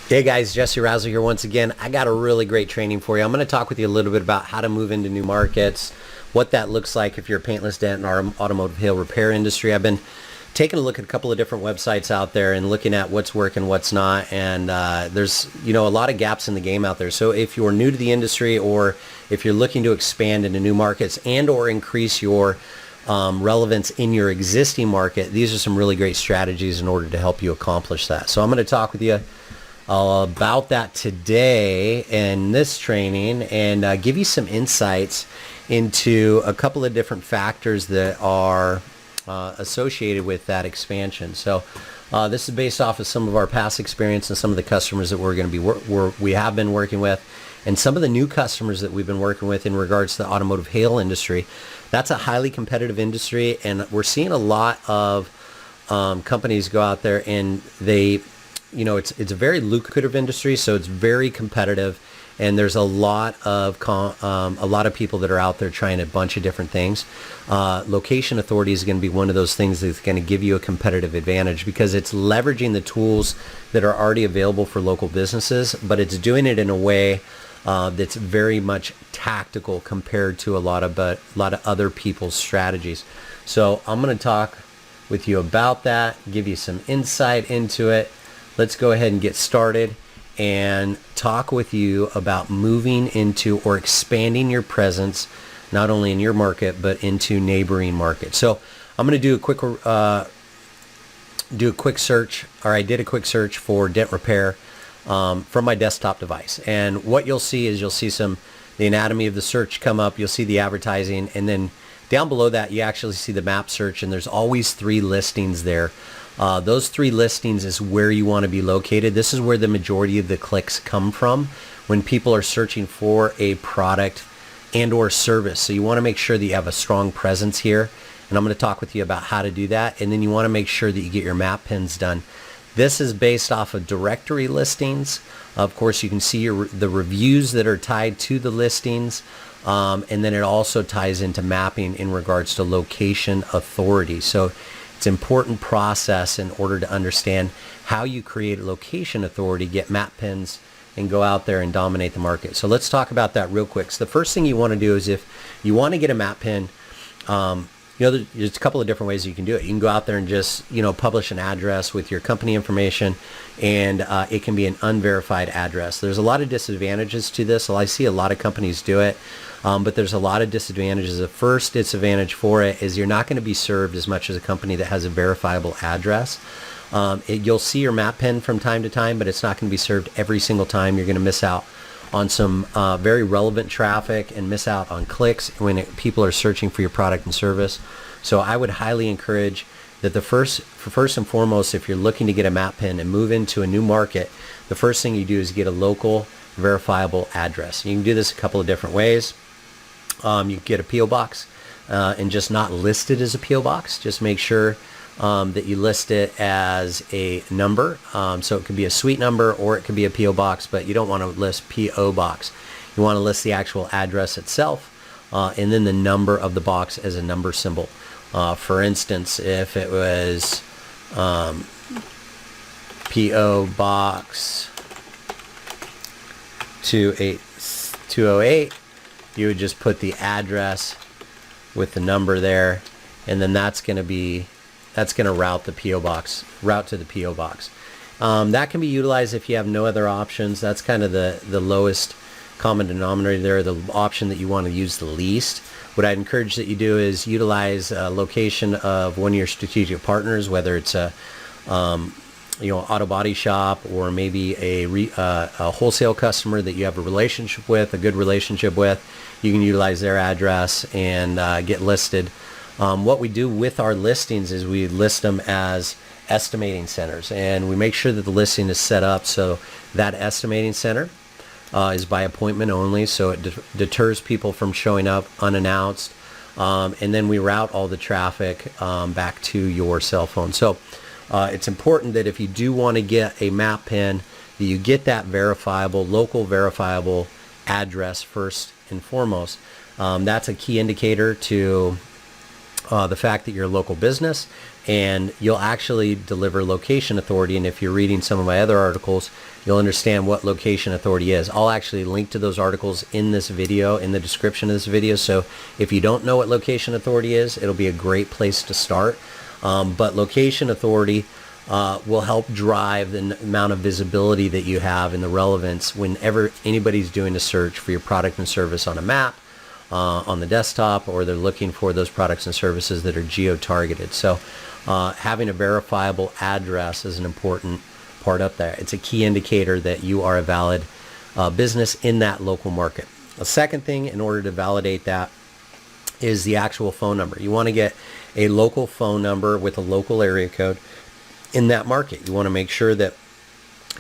Hey guys, Jesse Razo here once again. I got a really great training for you. I'm going to talk with you a little bit about how to move into new markets, what that looks like if you're a paintless dent in our automotive hail repair industry. I've been taking a look at a couple of different websites out there and looking at what's working, what's not, and there's a lot of gaps in the game out there. So if you're new to the industry, or if you're looking to expand into new markets and or increase your relevance in your existing market, these are some really great strategies in order to help you accomplish that. So I'm going to talk with you about that today in this training, and give you some insights into a couple of different factors that are associated with that expansion. So this is based off of some of our past experience and some of the customers that we're going to be we have been working with, and some of the new customers that we've been working with in regards to the automotive hail industry. That's a highly competitive industry, and we're seeing a lot of companies go out there and it's a very lucrative industry, so it's very competitive, and there's a lot of people that are out there trying a bunch of different things. Location authority is going to be one of those things that's going to give you a competitive advantage, because it's leveraging the tools that are already available for local businesses, but it's doing it in a way that's very much tactical compared to a lot of other people's strategies. So I'm going to talk with you about that, give you some insight into it. Let's go ahead and get started and talk with you about moving into or expanding your presence, not only in your market, but into neighboring markets. So I'm going to do a quick search, or I did a quick search for dent repair from my desktop device. And what you'll see is the anatomy of the search come up. You'll see the advertising, and then down below that, you actually see the map search, and there's always 3 listings there. Those 3 listings is where you want to be located. This is where the majority of the clicks come from when people are searching for a product and or service. So you want to make sure that you have a strong presence here, and I'm going to talk with you about how to do that. And then you want to make sure that you get your map pins done. This is based off of directory listings. Of course, you can see the reviews that are tied to the listings, and then it also ties into mapping in regards to location authority. So it's an important process in order to understand how you create location authority, get map pins, and go out there and dominate the market. So let's talk about that real quick. So the first thing you want to do is, if you want to get a map pin, there's a couple of different ways you can do it. You can go out there and just publish an address with your company information, and it can be an unverified address. There's a lot of disadvantages to this. Well, I see a lot of companies do it, but there's a lot of disadvantages. The first disadvantage for it is you're not going to be served as much as a company that has a verifiable address. You'll see your map pin from time to time, but it's not going to be served every single time. You're going to miss out on some very relevant traffic and miss out on clicks when people are searching for your product and service. So I would highly encourage that first and foremost, if you're looking to get a map pin and move into a new market, the first thing you do is get a local verifiable address. You can do this a couple of different ways. You get a P.O. box and just not list it as a P.O. box. Just make sure that you list it as a number. So it could be a suite number, or it could be a P.O. box, but you don't want to list P.O. box. You want to list the actual address itself, and then the number of the box as a number symbol. For instance, if it was P.O. Box 208, you would just put the address with the number there, and then that's going to route to the P.O. box. That can be utilized if you have no other options. That's kind of the lowest common denominator there, the option that you want to use the least. What I'd encourage that you do is utilize a location of one of your strategic partners, whether it's a auto body shop, or maybe a wholesale customer that you have a relationship with, a good relationship with. You can utilize their address and get listed. What we do with our listings is we list them as estimating centers, and we make sure that the listing is set up so that estimating center is by appointment only, so it deters people from showing up unannounced, and then we route all the traffic back to your cell phone. So it's important that if you do want to get a map pin, that you get that local verifiable address first and foremost. That's a key indicator to the fact that you're a local business, and you'll actually deliver location authority. And if you're reading some of my other articles, you'll understand what location authority is. I'll actually link to those articles in this video, in the description of this video. So if you don't know what location authority is, it'll be a great place to start. But location authority will help drive the amount of visibility that you have and the relevance whenever anybody's doing a search for your product and service on a map, on the desktop, or they're looking for those products and services that are geo-targeted. So having a verifiable address is an important part up there. It's a key indicator that you are a valid business in that local market. A second thing, in order to validate that, is the actual phone number. You want to get a local phone number with a local area code in that market. You want to make sure that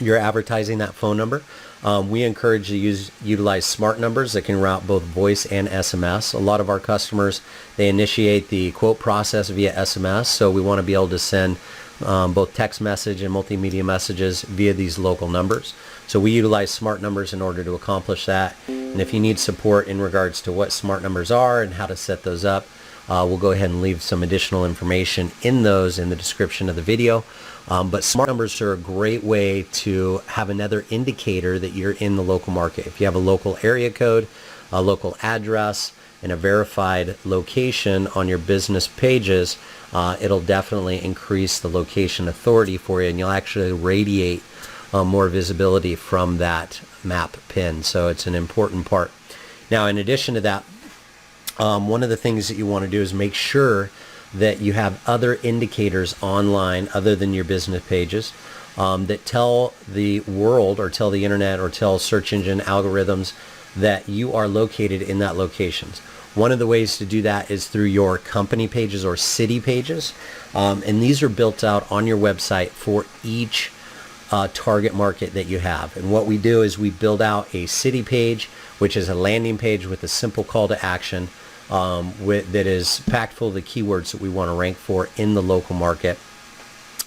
you're advertising that phone number. We encourage you to utilize smart numbers that can route both voice and SMS. A lot of our customers, they initiate the quote process via SMS, so we want to be able to send both text message and multimedia messages via these local numbers. So we utilize smart numbers in order to accomplish that. And if you need support in regards to what smart numbers are and how to set those up, we'll go ahead and leave some additional information in those in the description of the video. But smart numbers are a great way to have another indicator that you're in the local market. If you have a local area code, a local address, and a verified location on your business pages, it'll definitely increase the location authority for you, and you'll actually radiate more visibility from that map pin. So it's an important part. Now, in addition to that, one of the things that you want to do is make sure that you have other indicators online other than your business pages that tell the world, or tell the internet, or tell search engine algorithms that you are located in that locations. One of the ways to do that is through your company pages or city pages, and these are built out on your website for each target market that you have. And what we do is we build out a city page, which is a landing page with a simple call to action that is packed full of the keywords that we want to rank for in the local market.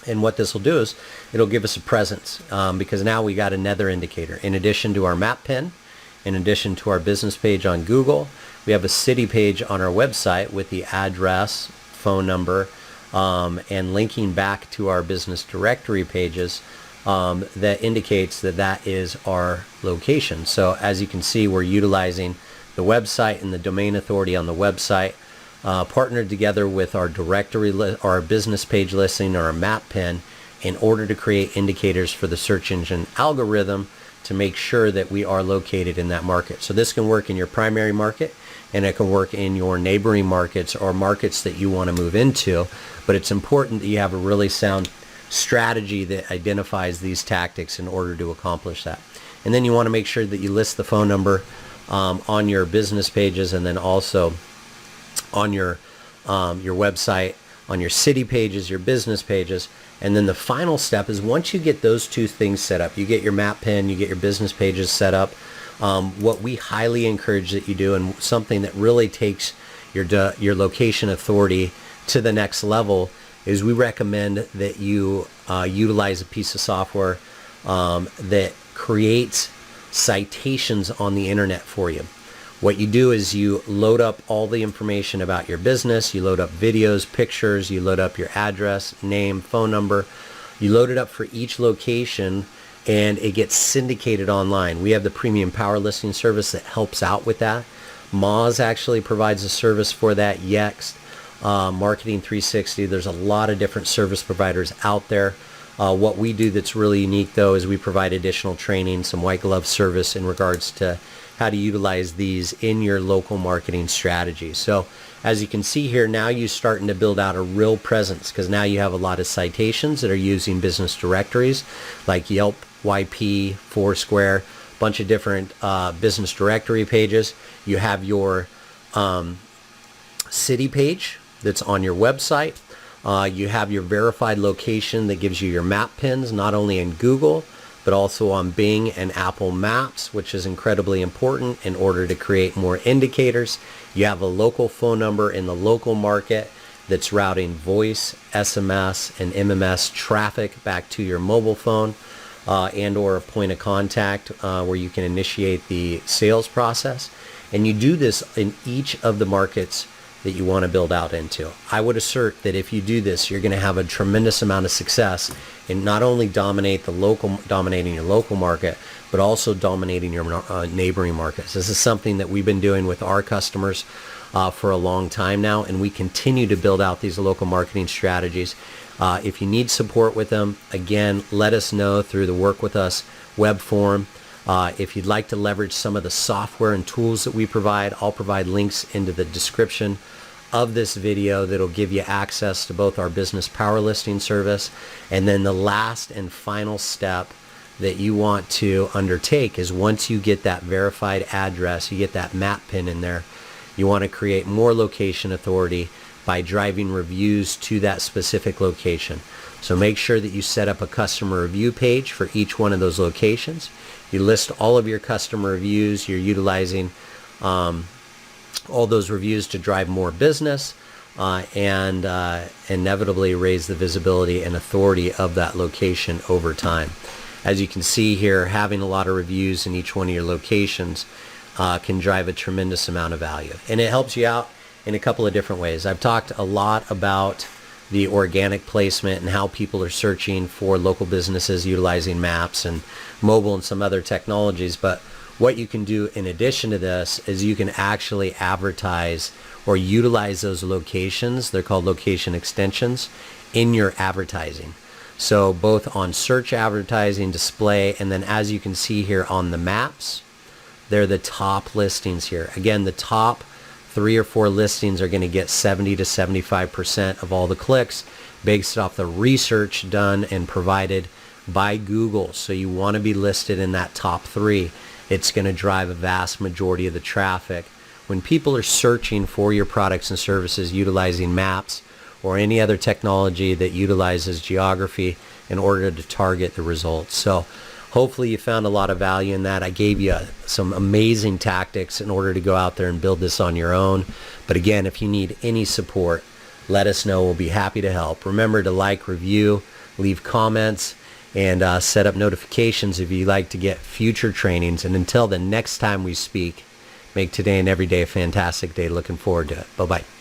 And what this will do is it'll give us a presence, because now we got another indicator. In addition to our map pin, in addition to our business page on Google, we have a city page on our website with the address, phone number, and linking back to our business directory pages that indicates that that is our location. So as you can see, we're utilizing the website and the domain authority on the website, partnered together with our directory, our business page listing, or our map pin, in order to create indicators for the search engine algorithm to make sure that we are located in that market. So this can work in your primary market, and it can work in your neighboring markets or markets that you want to move into. But it's important that you have a really sound strategy that identifies these tactics in order to accomplish that. And then you want to make sure that you list the phone number on your business pages, and then also on your website, on your city pages, your business pages. And then the final step is, once you get those two things set up, you get your map pin, you get your business pages set up, what we highly encourage that you do, and something that really takes your location authority to the next level, is we recommend that you utilize a piece of software that creates citations on the internet for you. What you do is you load up all the information about your business, you load up videos, pictures, you load up your address, name, phone number, you load it up for each location, and it gets syndicated online. We have the PremiumPower listing service that helps out with that. Moz actually provides a service for that. Yext, Marketing 360, there's a lot of different service providers out there. What we do that's really unique, though, is we provide additional training, some white glove service in regards to how to utilize these in your local marketing strategy. So as you can see here, now you're starting to build out a real presence, because now you have a lot of citations that are using business directories like Yelp, YP, Foursquare, bunch of different business directory pages. You have your city page that's on your website. You have your verified location that gives you your map pins, not only in Google, but also on Bing and Apple Maps, which is incredibly important in order to create more indicators. You have a local phone number in the local market that's routing voice, SMS, and MMS traffic back to your mobile phone, and or a point of contact where you can initiate the sales process. And you do this in each of the markets that you want to build out into. I would assert that if you do this, you're going to have a tremendous amount of success in not only dominating your local market, but also dominating your neighboring markets. This is something that we've been doing with our customers for a long time now, and we continue to build out these local marketing strategies. If you need support with them, again, let us know through the Work With Us web form. If you'd like to leverage some of the software and tools that we provide, I'll provide links into the description of this video that'll give you access to both our business power listing service, and then the last and final step that you want to undertake is once you get that verified address, you get that map pin in there, you want to create more location authority by driving reviews to that specific location. So make sure that you set up a customer review page for each one of those locations. You list all of your customer reviews. You're utilizing all those reviews to drive more business and inevitably raise the visibility and authority of that location over time. As you can see here, having a lot of reviews in each one of your locations can drive a tremendous amount of value. And it helps you out in a couple of different ways. I've talked a lot about the organic placement and how people are searching for local businesses utilizing maps and mobile and some other technologies. But what you can do in addition to this is you can actually advertise or utilize those locations, they're called location extensions, in your advertising. So both on search advertising, display, and then as you can see here on the maps, they're the top listings here. Again, the top 3 or 4 listings are going to get 70 to 75% of all the clicks based off the research done and provided by Google. So you want to be listed in that top 3. It's going to drive a vast majority of the traffic. When people are searching for your products and services utilizing maps or any other technology that utilizes geography in order to target the results. So hopefully you found a lot of value in that. I gave you some amazing tactics in order to go out there and build this on your own. But again, if you need any support, let us know. We'll be happy to help. Remember to like, review, leave comments, and set up notifications if you'd like to get future trainings. And until the next time we speak, make today and every day a fantastic day. Looking forward to it. Bye-bye.